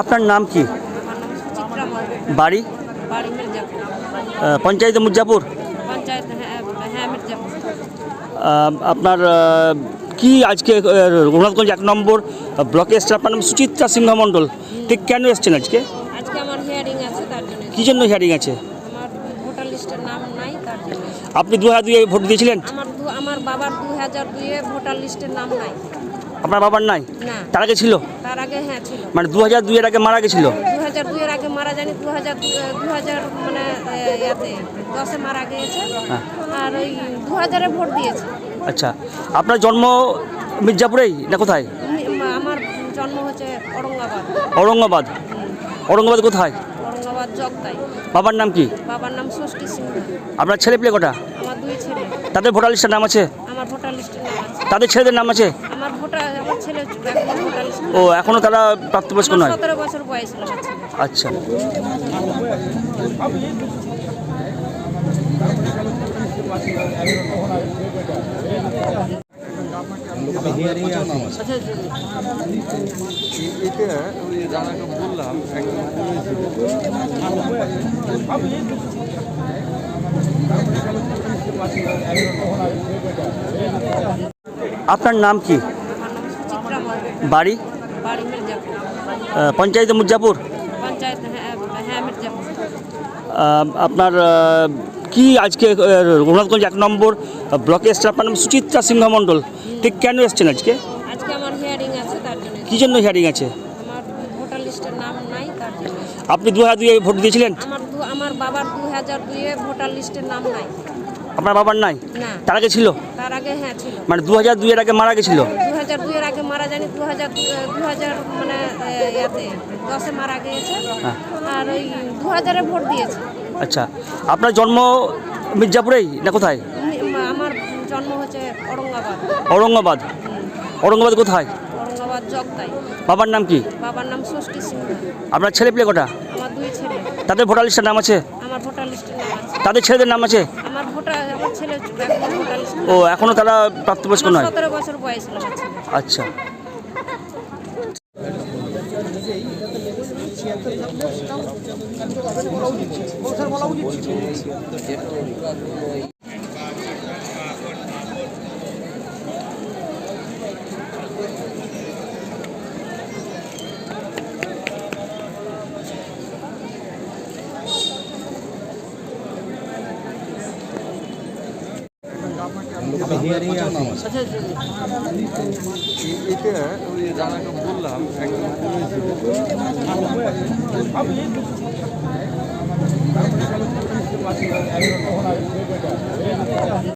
আপনার নাম কি? আমার নাম সুচিত্রা মণ্ডল। বাড়ি? বাড়ি মির্জাপুর। পঞ্চায়েত মির্জাপুর। পঞ্চায়েত, হ্যাঁ মির্জাপুর। আপনার কি আজকে রঘুনাথগঞ্জ 1 নম্বর ব্লকে এসছেন? আপনার নাম সুচিত্রা সিংহ মণ্ডল। ঠিক কেন এসছেন আজকে? আজকে আমার হিয়ারিং আছে, তার জন্য। কী জন্য হিয়ারিং আছে? আমার ভোটার লিস্টের নাম নাই, তার জন্য। আপনি 2002-এ ভোট দিয়েছিলেন? আমার বাবার 2002-এ ভোটার লিস্টের নাম নাই। আপনার বাবার নাই? না। তার আগে ছিল? তার আগে হ্যাঁ ছিল। মানে 2002-এর আগে মারা গেছিল? 2002-এর আগে মারা যায়নি, 2000 মানে ইয়াতে 10-এ মারা গিয়েছে। হ্যাঁ। আর ওই 2000-এ ভোট দিয়েছে। আচ্ছা, আপনার জন্ম মির্জাপুরেই না কোথায়? আমার জন্ম হচ্ছে ঔরঙ্গাবাদ। ঔরঙ্গাবাদ? ঔরঙ্গাবাদ কোথায়? ঔরঙ্গাবাদ জগতাই। বাবার নাম কি? বাবার নাম ষষ্ঠী সিংহ। আপনার ছেলে পেলে কটা? আমার 2 ছেলে। তাদের ভোটার লিস্টের নাম আছে? আমার ভোটার লিস্টের নাম আছে। তাদের ছেলেদের নাম আছে? আমার ছেলে এখন ভোটার লিস্টে। ও, এখনও তারা প্রাপ্তবয়স্ক নয়? 17 বছর বয়স হলো আমার ছেলে। আচ্ছা। আপনার নাম কি? আমার নাম সুচিত্রা মণ্ডল। বাড়ি? বাড়ি মির্জাপুর। পঞ্চায়েত মির্জাপুর? পঞ্চায়েত, হ্যাঁ মির্জাপুর। আপনার কি আজকে রঘুনাথগঞ্জ 1 নম্বর ব্লকে এসছেন? আপনার নাম সুচিত্রা সিংহ মণ্ডল। ঠিক কেন এসছেন আজকে? আজকে আমার হিয়ারিং আছে, তার জন্য। কী জন্য হিয়ারিং আছে? আমার ভোটার লিস্টের নাম নাই, তার জন্য। আপনি 2002-এ ভোট দিয়েছিলেন? আমার বাবার 2002-এ ভোটার লিস্টের নাম নাই। আপনার বাবার নাই? না। তার আগে ছিল? তার আগে হ্যাঁ ছিল। মানে 2002-এর আগে মারা গেছিল? 2002-এর আগে মারা যায়নি, 2000 মানে ইয়াতে 10-এ মারা গিয়েছে। হ্যাঁ। আর ওই 2000-এ ভোট দিয়েছে। আচ্ছা, আপনার জন্ম মির্জাপুরেই না কোথায়? আমার জন্ম হচ্ছে ঔরঙ্গাবাদ। ঔরঙ্গাবাদ? ঔরঙ্গাবাদ কোথায়? ঔরঙ্গাবাদ জগতাই। বাবার নাম কি? বাবার নাম ষষ্ঠী সিংহ। আপনার ছেলে পেলে কটা? আমার 2 ছেলে। তাদের ভোটার লিস্টের নাম আছে? আমার ভোটার লিস্টের নাম আছে। তাদের ছেলেদের নাম আছে? আমার ছেলে এখন ভোটার লিস্টে। ও, এখনও তারা প্রাপ্তবয়স্ক নয়? 17 বছর বয়স হলো আমার ছেলে। আচ্ছা। বললাম